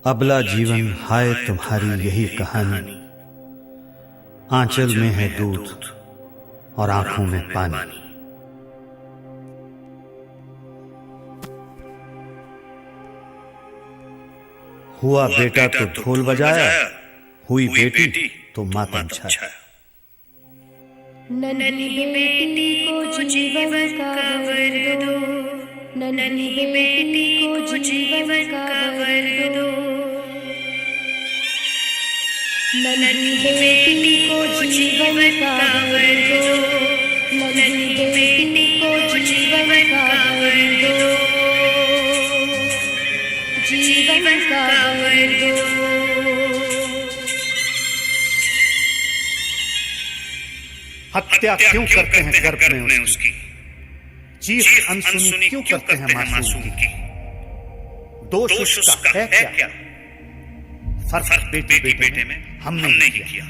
अबला जीवन हाय तुम्हारी यही कहानी, आंचल में है दूध और आंखों में पानी। हुआ बेटा तो ढोल बजाया, हुई बेटी तो मातम छाया। नन्ही बेटी को जीवन का वर दो, नन्ही बेटी को जीवन का वर दो, नन्ही बेटी को जीवन का वर दो, नन्ही बेटी को जीवन का वर दो, जीवन का वर दो। हत्या क्यों करते हैं गर्भ में उसकी, चीख अनसुनी क्यों करते हैं मासूम की। दोष उसका है क्या, फर्क बेटी बेटे में हमने नहीं किया।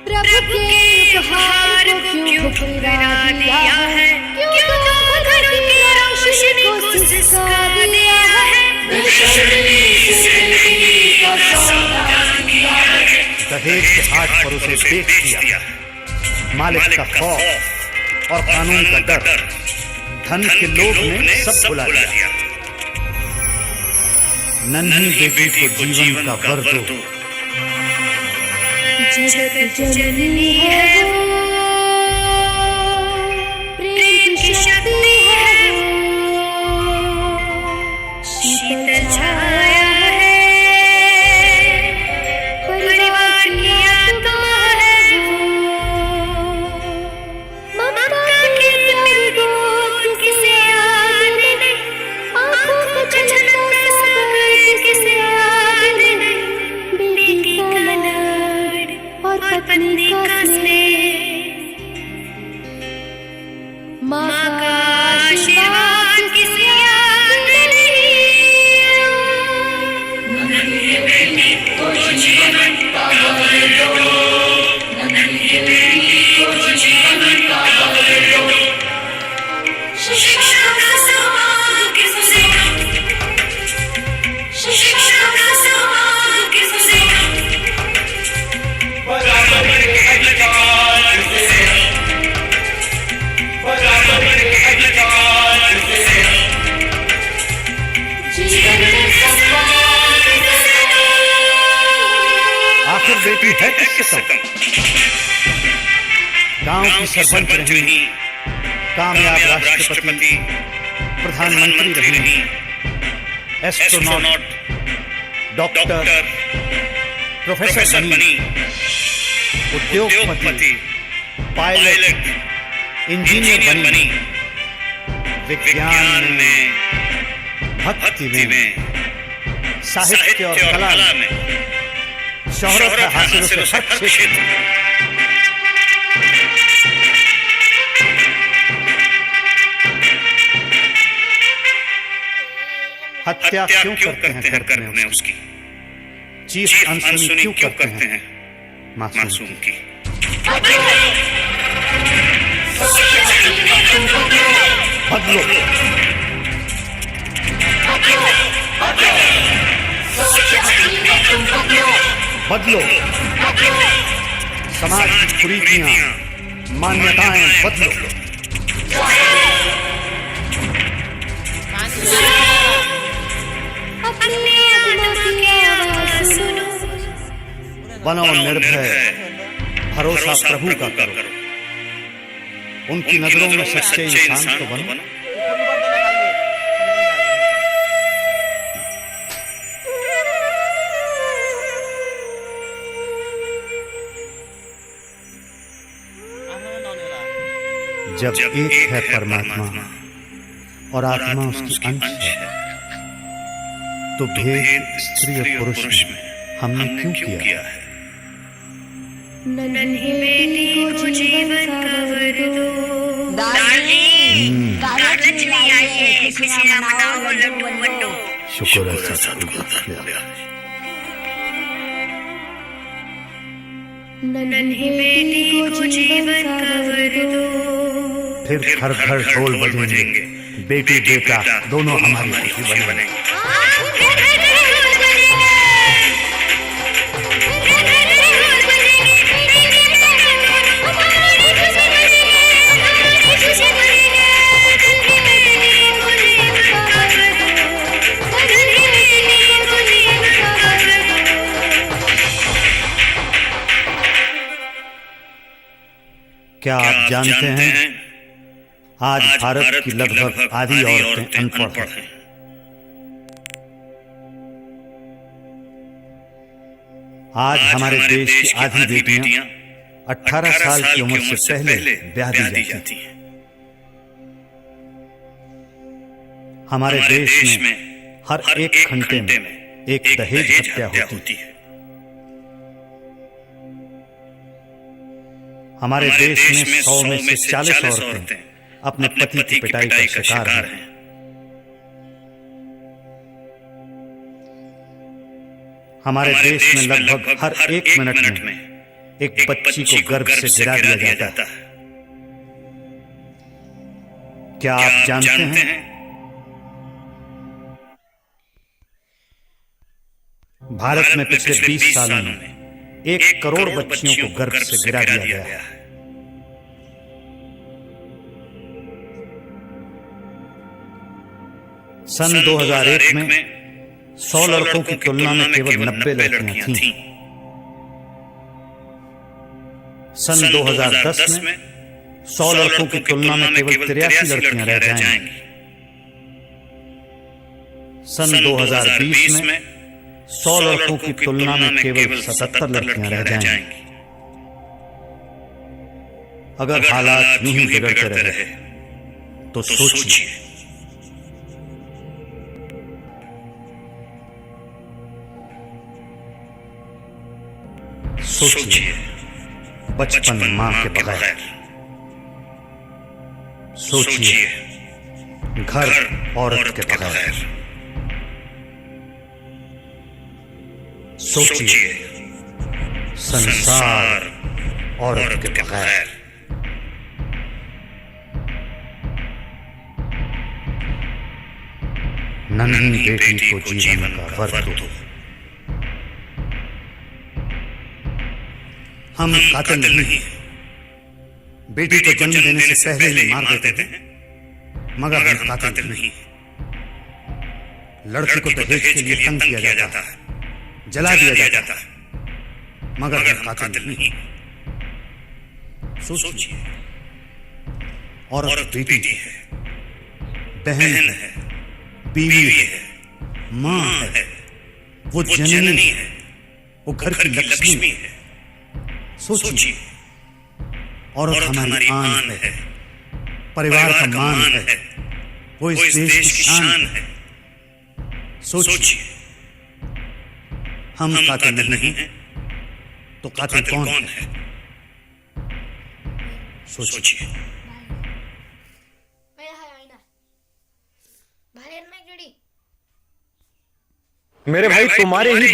प्रभु के उपहार को क्यों ठुकरा दिया है, क्यों घरों की रोशनी को सिसका दिया है। दहेज के हाथ पर उसे बेच दिया, मालिक का खौफ और कानून का डर, धन के लोभ ने सब भुला दिया। नन्ही बेटी को जीवन का वर दो, जगत जननी है वो, प्रेम की शक्ति है वो, शीतल छाया है, परिवार की आत्मा है वो, ममता की प्यारी गोद किसे याद नहीं, आंखों को झलकता सागर किसे याद नहीं, बेटी का लाड और पत्नी का स्नेह, माँ का आशीर्वाद किसे याद नहीं। नन्ही बेटी को जीवन का वर दो, नन्ही बेटी को जीवन का वर दो, शिक्षा का सवाल किससे, शिक्षा का सवाल किससे, बराबर के अधिकार से, बराबर के अधिकार से, जीवन में सम्मान से। आखिर बेटी है किससे कम। गांव की सरपंच रही, कामयाब राष्ट्रपति, प्रधानमंत्री रही, एस्ट्रोनॉट, डॉक्टर, प्रोफेसर बनी, उद्योगपति, पायलट, इंजीनियर बनी, विज्ञान में, भक्ति में, साहित्य और कला में शोहरत हासिल से हर क्षेत्र में। हत्या क्यों करते हैं गर्भ में उसकी, चीख अनसुनी क्यों करते हैं मासूम की। बदलो, बदलो, समाज की कुरीतियां, मान्यताएं बदलो। बनो निर्भय, भरोसा प्रभु का करो, उनकी नजरों में सच्चे इंसान तो बनो। जब एक है परमात्मा और आत्मा उसकी अंश है, तो भेद स्त्री और पुरुष में हमने क्यों किया है? नन्ही बेटी को जीवन का वर दो। दादी कागज ले आइए, खुशियां मनाओ, लड्डू बंटो। शुक्र है सतगुरु। नन्ही बेटी को जीवन का वर दो। फिर घर घर ढोल बजेंगे, बेटी बेटा दोनों हमारी खुशी बनेंगे। क्या आप जानते हैं, आज भारत की लगभग आधी औरतें अनपढ़ हैं। आज हमारे देश की आधी बेटियां 18 साल की उम्र से पहले ब्याह दी जाती हैं। हमारे देश में हर एक घंटे में एक दहेज हत्या होती है। हमारे देश में 100 में से 40 औरतें अपने पति की पिटाई का शिकार हैं। हमारे देश में लगभग हर एक मिनट में एक बच्ची को गर्भ से गिरा दिया जाता है। क्या आप जानते हैं, भारत में पिछले 20 सालों में 1 करोड़ बच्चियों को गर्भ से गिरा दिया गया है। सन 2001 में 100 लड़कों की तुलना में केवल 90 लड़कियां थीं। सन 2010 में 100 लड़कों की तुलना में केवल 83 लड़कियां रह जाएंगी। सन 2020 में 100 लड़कों की तुलना में केवल 77 लड़कियां रह जाएंगी। अगर हालात यूं ही बिगड़ते रहे तो सोचिए, बचपन मां के बगैर, सोचिए घर औरत के बगैर, सोचिए संसार औरत के बगैर। नन्ही बेटी को जीवन का वर दो। हम कातिल नहीं, बेटी को जन्म देने से पहले ही मार देते हैं, मगर हम कातिल नहीं। लड़की को दहेज के लिए तंग किया जाता है, जला दिया जाता है, मगर हम कातिल नहीं। सोचिए, औरत बेटी है, बहन है, बीवी है, मां है, वो जननी है, वो घर की लक्ष्मी है। सोचिए, औरत हमारी आन है, परिवार का मान है, वो इस देश की शान है। सोचिए, हम कातिल नहीं हैं तो कातिल कौन है? सोचिए। मेरे भाई तुम्हारे ही